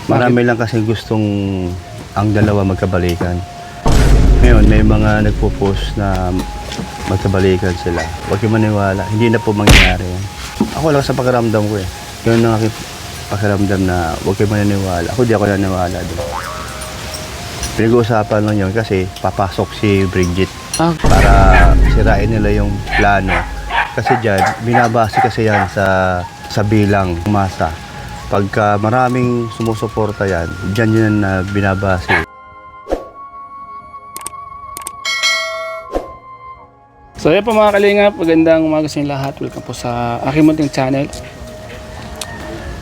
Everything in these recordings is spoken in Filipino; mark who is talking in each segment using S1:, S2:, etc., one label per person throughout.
S1: Marami lang kasi gustong ang dalawa magkabalikan. Ngayon, may mga nagpo-post na magkabalikan sila. Huwag kayo maniwala, hindi na po mangyayari yan. Ako lang sa pakiramdam ko eh. Yun ang aking pakiramdam na huwag kayo maniniwala. Ako di ako naniniwala doon. Pinag-uusapan lang yun kasi papasok si Bridget para sirain nila yung plano. Kasi dyan, binabase kasi yan sa bilang masa. Pagka maraming sumusuporta yan, dyan yun na binabase.
S2: So yan po mga kalingap, magandang umaga sa inyo lahat. Welcome po sa aking munting channel.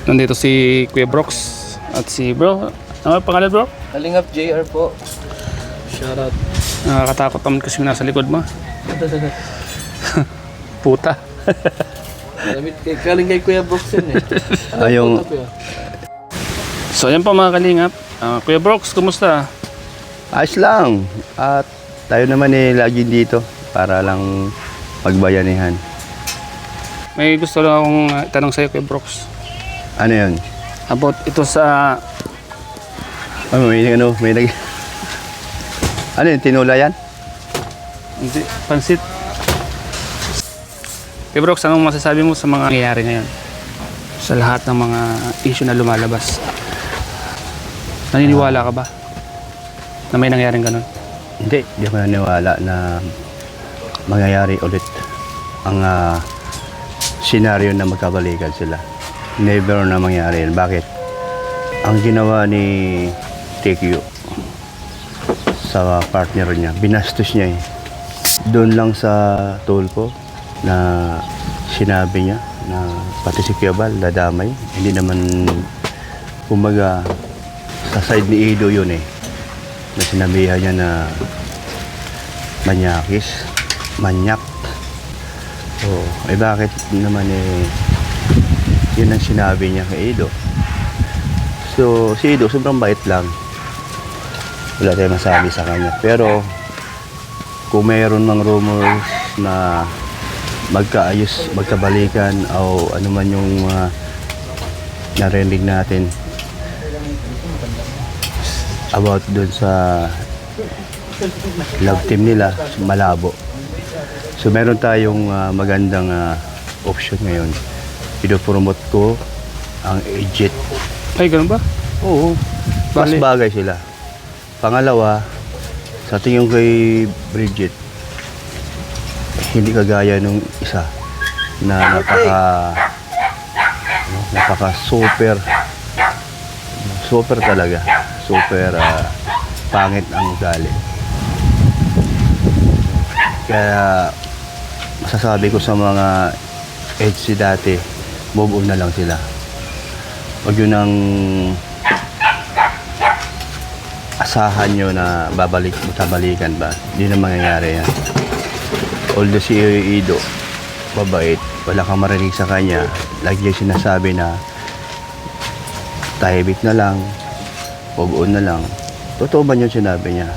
S2: Nandito si Kuya Brox at si bro. Ano ang pangalan bro?
S3: Kalingap JR po. Shoutout.
S2: Nakakatakot naman kasi yung nasa likod mo. Puta.
S3: Galing kay Kuya Brox yun eh.
S1: Yung
S2: So yan po mga kalingap. Kuya Brox, kumusta?
S1: ayos lang. At tayo naman eh lagi dito para lang magbayanihan.
S2: May gusto lang akong tanong sa'yo Kuya Brox.
S1: Ano yun?
S2: About ito sa...
S1: May nag... Ano yun? Tinula yan?
S2: Hindi, pansit. Kuya Brox, anong masasabi mo sa mga nangyayari ngayon? Sa lahat ng mga issue na lumalabas. Naniniwala ka ba? Na may nangyaring ganun?
S1: Hindi ako naniniwala na mangyayari ulit ang senaryo na magkabalikan sila. Never na mangyari yan. Bakit? Ang ginawa ni TQ sa partner niya, binastos niya eh. Doon lang sa tulpo na sinabi niya na pati si Kiabal dadamay. Hindi naman kumaga sa side ni Ido yun eh. Na sinabihan niya na manyakis, manyak. Oh, eh bakit naman eh yun ang sinabi niya kay Ido. So si Ido sobrang bait lang. Wala tayong masabi sa kanya. Pero kung mayroon mang rumors na magkaayos, magkabalikan o ano man yung narinig natin about dun sa love team nila, malabo. So meron tayong magandang option ngayon. Pinopromote ko ang Agent.
S2: Ay, ganun ba?
S1: Oo, mas
S2: Bali.
S1: bagay sila. Pangalawa, sa tingin ko kay Bridget, hindi kagaya nung isa na napaka super talaga. Super pangit ang ugali. Kaya masasabi ko sa mga edgy dati, move on na lang sila. Huwag yun ang asahan nyo na magkabalikan ba. Hindi na mangyayari yan. Although si Ido mabait, wala kang marinig sa kanya, lagi yung sinasabi na tahimik na lang, move on na lang. Totoo ba yung sinabi niya?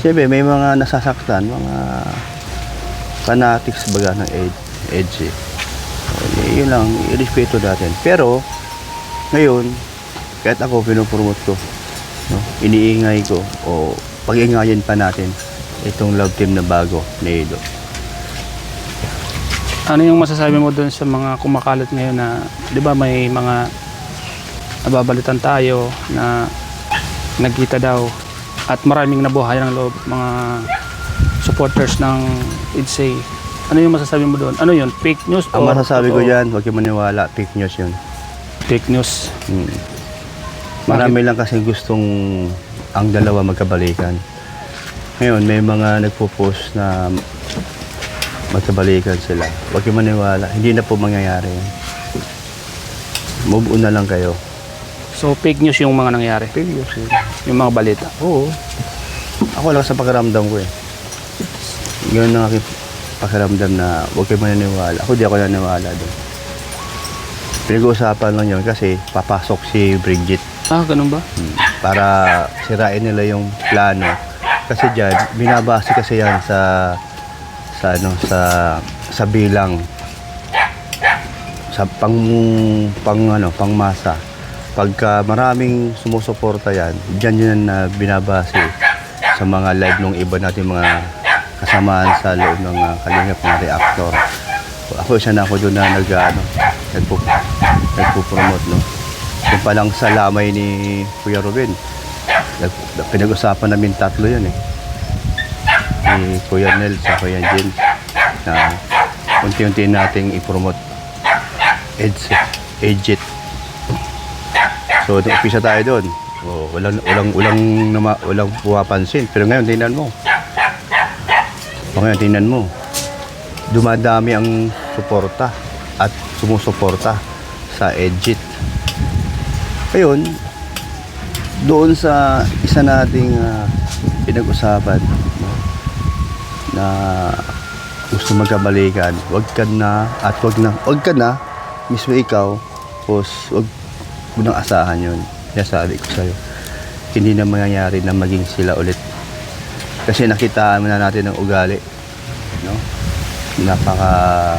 S1: Siyempre may mga nasasaktan, mga fanatics baga ng edgy. Yun lang, i-respeto natin. Pero ngayon, kahit ako pinopromote ko, no, iniingay ko o pag-ingayin pa natin itong love team na bago ni Ido.
S2: Ano yung masasabi mo dun sa mga kumakalat ngayon na, di ba may mga nababalitan tayo na nagkita daw at maraming nabuhay ng loob, mga supporters ng IDSAY. Ano yung masasabi mo doon? Ano yun? Fake news?
S1: Ang masasabi ko dyan, huwag kayo maniwala, fake news yun.
S2: Fake news.
S1: Marami lang kasi gustong ang dalawa magkabalikan. Ngayon, may mga nagpo-post na magkabalikan sila. Huwag kayo maniwala, hindi na po mangyayari yan. Move on na lang kayo.
S2: So fake news yung mga nangyari?
S1: Fake news yun.
S2: Yung mga balita?
S1: Oo. Ako lang sa pakiramdam ko eh. Yun ang aking pakiramdam na huwag kayo maniniwala. Ako di ako naniniwala doon. Pinag-uusapan lang yun kasi papasok si Bridget.
S2: Ganun ba?
S1: Para sirain nila yung plano. Kasi dyan, binabase kasi yan sa bilang sa pangmasa. pagka maraming sumusuporta yan, dyan na binabase sa mga live ng iba natin mga kasamaan sa loob ng Kalingap na reactor. So, ako isa na ako doon na nagpo-promote, no. Yung palang sa lamay ni Kuya Ruben, pinag-usapan namin tatlo yun eh. Ni Kuya Nel sa Kuya James na unti-unti nating i-promote Edgit. So, umpisa tayo doon. Oh, walang pumapansin. Pero ngayon, tingnan mo. Dumadami ang suporta at sumusuporta sa Edgit. Ngayon, doon sa isa nating pinag-usapan, no, na gusto magkabalikan, wag ka na mismo ikaw, wag mo nang asahan yun. Sabi ko sa'yo, hindi na mangyayari na maging sila ulit. Kasi nakitaan na natin ang ugali, no? Napaka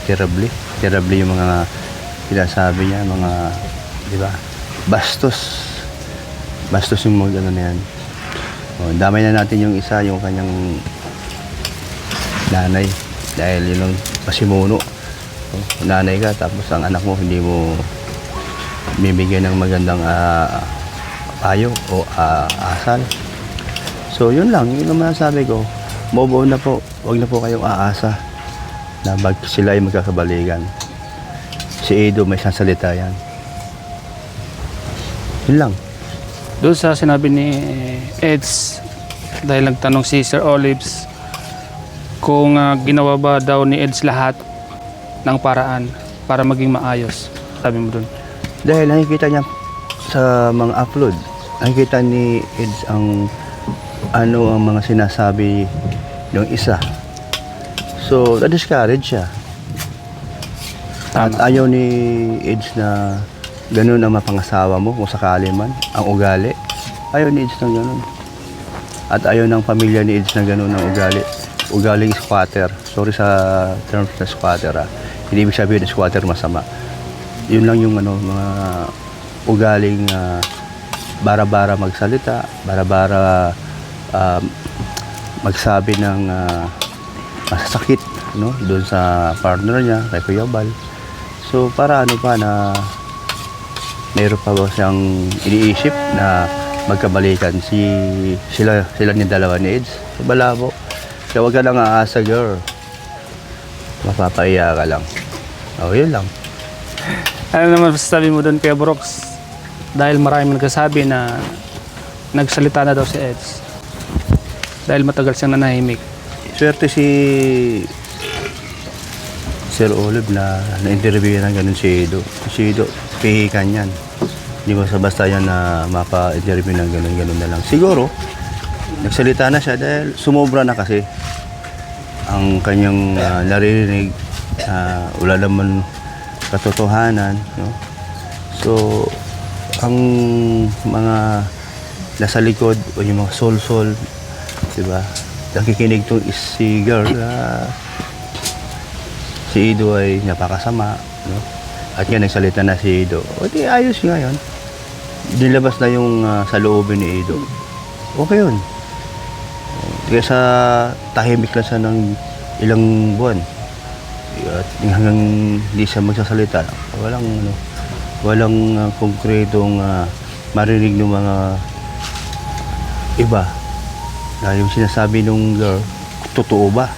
S1: terrible yung mga sinasabi niya, mga, di ba? Bastos yung mga gano'n na yan. O, damay na natin yung isa, yung kanyang nanay, dahil yun ang pasimuno. O, nanay ka, tapos ang anak mo hindi mo bibigyan ng magandang payo o asal. So yun naman sabi ko, move on na po, wag na po kayong aasa na sila ay magkakabalikan. Si Edo may sasalita yan. Yun lang.
S2: Doon sa sinabi ni Eds, dahil nagtanong si Sir Olives kung ginawa ba daw ni Eds lahat ng paraan para maging maayos, sabi mo doon.
S1: Dahil nakikita niya sa mga upload, nakikita ni Eds ang mga sinasabi ng isa. So, na-discourage siya. At ayaw ni Eds na ganun ang mapangasawa mo kung sakali man, ang ugali. Ayaw ni Eds ng ganun. At ayaw ng pamilya ni Eds na ganun ang ugali. Ugaling squatter. Sorry sa term na squatter. Hindi ibig sabihin na squatter masama. Yun lang yung mga ugaling bara-bara magsalita, bara-bara magsabi ng masasakit, no, doon sa partner niya, kay Kuya Bal. So para na mayroon pa ba siyang iniisip na magkabalikan sila ni dalawa ni Eds? So, balabo. Kaya huwag ka lang aasa, girl. Mapapaiya ka lang. Yun lang.
S2: Ano naman sasabi mo doon, Kuya Brooks? Dahil maraming nagsasabi na nagsalita na daw si Eds. Dahil matagal siyang nanahimik.
S1: Swerte si Sir Olive na na-interview ng ganun si Edo. Si Edo, pihikan yan. Hindi mo basta yan na mapa-interview ng ganun na lang. Siguro, nagsalita na siya dahil sumobra na kasi ang kanyang naririnig. Wala naman katotohanan, no? So ang mga nasa likod o yung mga soul, diba, nakikinig to is si girl, si Edo ay napakasama, no? At yan nagsalita na si Edo, o di ayos ngayon, nilabas na yung saloobin ni Edo, okay yun. Kaya sa tahimik lang siya ng ilang buwan at hanggang hindi siya magsasalita, walang konkretong marinig ng mga iba na yung sinasabi ng girl totoo ba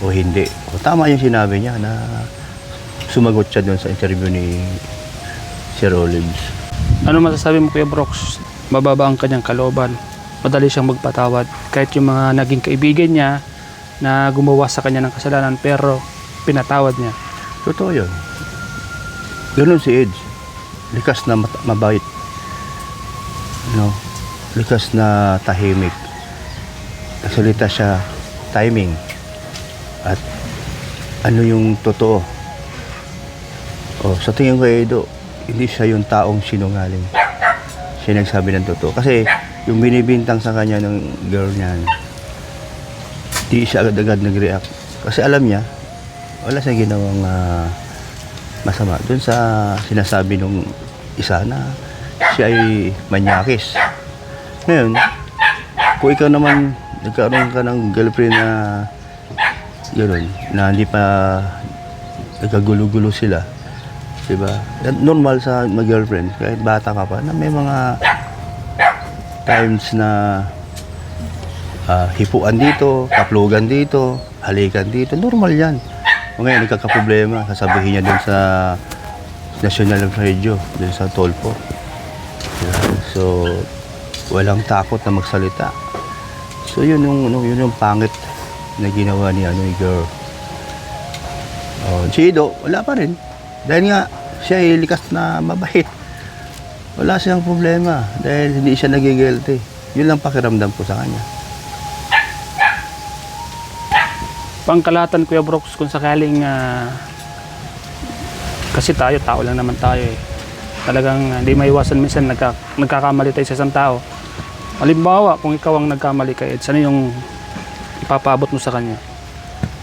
S1: o hindi, o tama yung sinabi niya na sumagot siya doon sa interview ni Sir Olives.
S2: Ano masasabi mo, Kuya Brooks? Mababa ang kanyang kalooban, madali siyang magpatawad kahit yung mga naging kaibigan niya na gumawa sa kanya ng kasalanan, pero pinatawad niya.
S1: Totoo yun. Ganun si Edge. Likas na mabait. No? Likas na tahimik. Nagsalita siya, timing. At ano yung totoo. Sa tingin ko, Edo, hindi siya yung taong sinungaling. Siya nagsabi ng totoo. Kasi yung binibintang sa kanya ng girl niyan, di siya agad-agad nag-react. Kasi alam niya, wala siyang ginawang masama. Doon sa sinasabi ng isa na siya ay manyakis. Ngayon, kung ikaw naman nagkaroon ka ng girlfriend na gano'n, na hindi pa nagkagulo-gulo sila, diba? Normal sa mag-girlfriend, kahit bata ka pa, na may mga times na hipuan dito, kaplugan dito, halikan dito, normal yan. O ngayon, nagkakaproblema, sasabihin niya dun sa National Radio, dun sa Tolpo. Diba? So, walang takot na magsalita. So, yun yung pangit na ginawa ni girl. Oh, si Ido, wala pa rin. Dahil nga, siya ay likas na mabait. Wala siyang problema dahil hindi siya nagigilty. Yun lang pakiramdam ko sa kanya.
S2: Pangkalahatan, Kuya Brooks, kung sakaling kasi tayo, tao lang naman tayo eh. Talagang hindi maiwasan minsan nagkakamali tayo sa isang tao. Halimbawa, kung ikaw ang nagkamali kay Eds, ano yung ipapaabot mo sa kanya?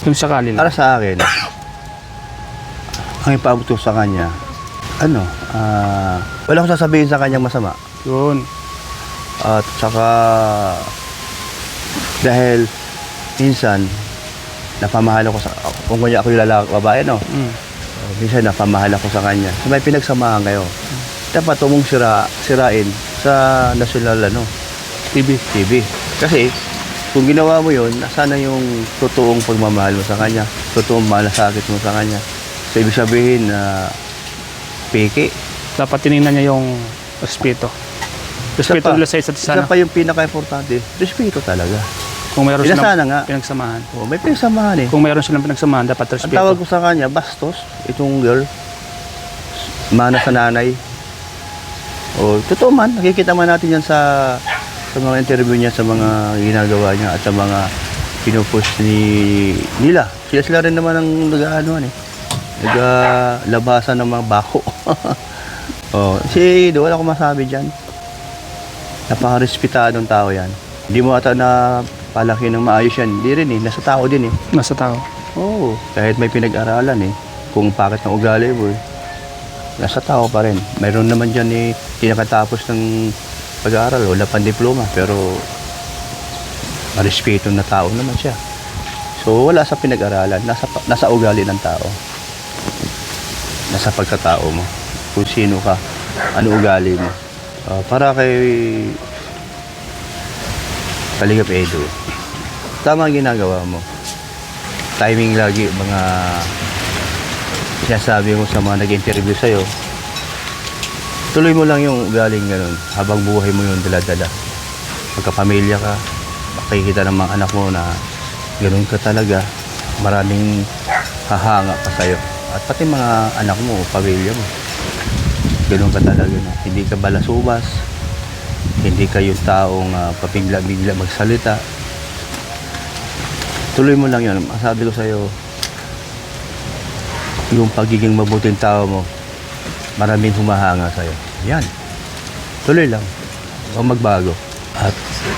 S2: Kung sakali lang.
S1: Para sa akin, ang ipaabot ko sa kanya, wala akong sasabihin sa kanyang masama.
S2: Yun.
S1: At saka, dahil minsan, napamahal ako sa, kung kanya ako yung lalaki, babae, no? Minsan napamahal ako sa kanya. So, may pinagsamahan kayo. Dapat mong sirain sa national, TV. Kasi, kung ginawa mo yun, nasana yung totoong pagmamahal mo sa kanya, totoong malasakit mo sa kanya. So, ibig sabihin na peke.
S2: Dapat tinignan niya yung respeto. Respeto nila sa isa't isa.
S1: Isa pa yung pinaka-importante, respeto talaga.
S2: Kung mayroon
S1: Sana
S2: silang
S1: nga.
S2: pinagsamahan.
S1: Oh, may pinagsamahan eh.
S2: Kung mayroon silang pinagsamahan, dapat
S1: Ang
S2: respeto.
S1: tawag ko sa kanya, bastos, itong girl. Mana sa nanay. O, totoo man, nakikita man natin yan sa mga interview niya, sa mga ginagawa niya, at sa mga pinupush nila. Sila rin naman ang naglabasan ng mga bako. Oh, si Ido, wala akong masabi dyan. Napaka-respetadong tao yan. Hindi mo ata na palaki ng maayos yan. Hindi rin eh, nasa tao din eh.
S2: Nasa tao.
S1: Oo, kahit may pinag-aralan eh, kung bakit ng ugali mo eh, nasa tao pa rin. Mayroon naman dyan eh, tinakatapos ng pag-aaral, wala pang diploma, pero marespeto na tao naman siya. So wala sa pinag-aralan, nasa ugali ng tao. Nasa pagkatao mo. Kung sino ka, ano ugali mo. Para kay Kalingap Edo, tama ang ginagawa mo. Timing lagi, mga sinasabi mo sa mga nag-interview sa'yo, tuloy mo lang yung ugaling ganun habang buhay mo yung dala-dala. Magkapamilya ka, makikita ng mga anak mo na ganun ka talaga, maraming hahanga pa sa'yo. At pati mga anak mo, pamilya mo, ganun ka talaga na hindi ka balasubas, hindi ka yung taong papigla-bigla magsalita. Tuloy mo lang yun. Masabi ko sa'yo, yung pagiging mabuting tao mo, maraming humahanga sa'yo. Yan. Tuloy lang. Huwag magbago. At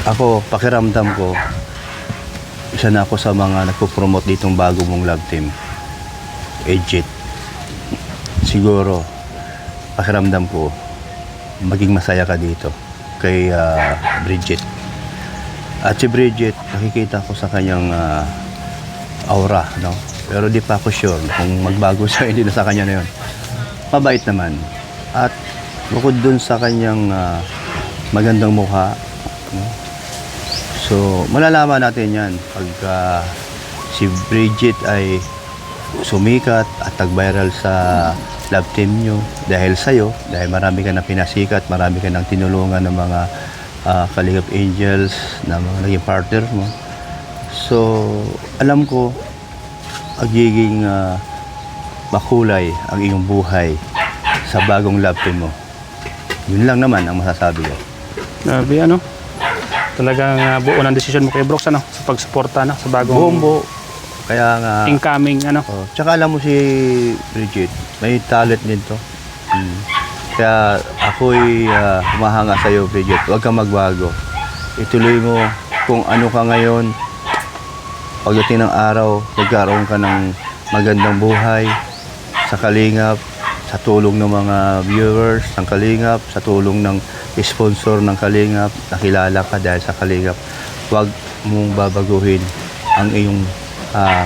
S1: ako, pakiramdam ko, isa na ako sa mga nagpo-promote ditong bago mong love team. Ejit. Siguro, pakiramdam ko, maging masaya ka dito kay Bridget. At si Bridget, nakikita ko sa kanyang aura, no? Pero di pa ako sure kung magbago siya, hindi na sa kanya na yun. Mabait naman. At bukod dun sa kanyang magandang mukha, no? So, malalaman natin yan pagka si Bridget ay sumikat at tag-viral sa love team nyo dahil sa'yo, dahil marami ka na pinasikat, marami ka nang tinulungan ng mga Kalingap Angels na mga naging partner mo. So, alam ko, magiging makulay ang iyong buhay sa bagong love team mo. Yun lang naman ang masasabi ko.
S2: Grabe, talagang buo ng desisyon mo kay Brooks, sa pagsuporta, sa bagong
S1: Buong-buo. Kaya nga,
S2: incoming,
S1: tsaka alam mo si Bridget, may talent nito. Kaya ako'y humahanga sa'yo, Bridget. Huwag kang magbago. Ituloy mo kung ano ka ngayon. Pagdating ng araw, magkaroon ka ng magandang buhay sa Kalingap, sa tulong ng mga viewers ng Kalingap, sa tulong ng sponsor ng Kalingap, nakilala ka dahil sa Kalingap, huwag mong babaguhin ang iyong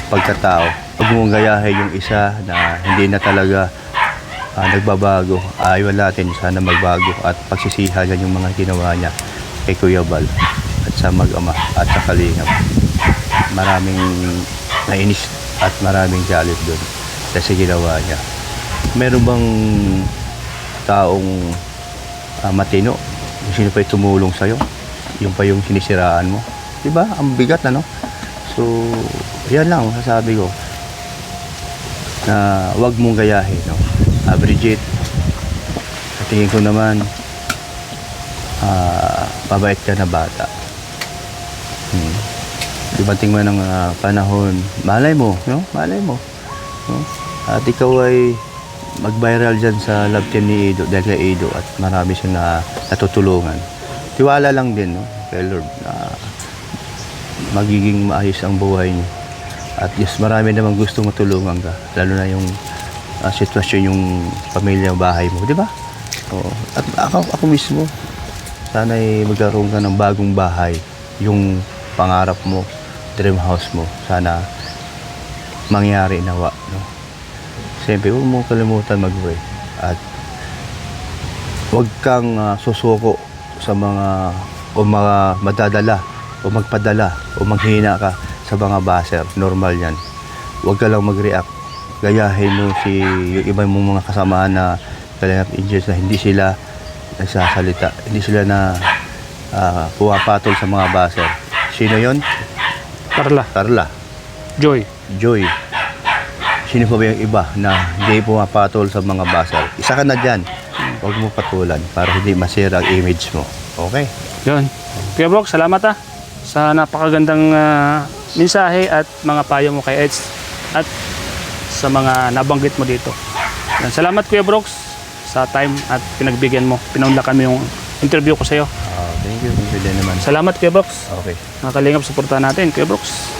S1: pagkatao. Huwag mong gayahin yung isa na hindi na talaga nagbabago. Ayaw natin sana magbago at pagsisihan niya yung mga ginawa niya kay Kuya Bal at sa mag-ama at sa Kalingap. Maraming nainis at maraming galit doon dahil sa ginawa niya. Meron bang taong matino? Sino pa yung tumulong sa'yo? Yung pa yung sinisiraan mo? Diba? Ang bigat, ano? So, yan lang sasabi ko na wag mong gayahin, no? Bridget, sa tingin ko naman mabait ka na bata. Dumating mo ng panahon, malay mo, no? Malay mo, no? At ikaw ay mag-viral dyan sa love team ni Ido dahil kay Ido at marami siyang natutulungan. Tiwala lang din, no? Kay Lord na magiging maayos ang buhay niyo. At yes, marami namang gusto matulungan ka, lalo na yung sitwasyon yung pamilya, bahay mo, di ba? Oo. At ako mismo, sana ay magkaroon ka ng bagong bahay, yung pangarap mo, dream house mo, sana mangyari nawa, no? Siyempre, huwag mo kalimutan mag-pray at huwag kang susuko sa mga madadala o magpadala o maghina ka sa mga baser. Normal yan. Huwag ka lang mag-react. Gayahin mo yung iba mong mga kasamahan na Kalingap Angels na hindi sila nagsasalita, hindi sila na puwapatol sa mga baser. Sino yon? Carla.
S2: Joy.
S1: Sino pa ba yung iba na hindi pumapatol sa mga baser? Isa ka na dyan. Huwag mo patulan para hindi masira ang image mo. Okay?
S2: Yun. Kuya Brooks, salamat sa napakagandang mensahe at mga payo mo kay Eds at sa mga nabanggit mo dito. Yan. Salamat Kuya Brooks sa time at pinagbigyan mo. Pinaunlakan mo yung interview ko sa iyo.
S1: Thank you din naman.
S2: Salamat Kuya Brooks.
S1: Okay.
S2: Mga Kalingap, suportahan natin Kuya Brooks.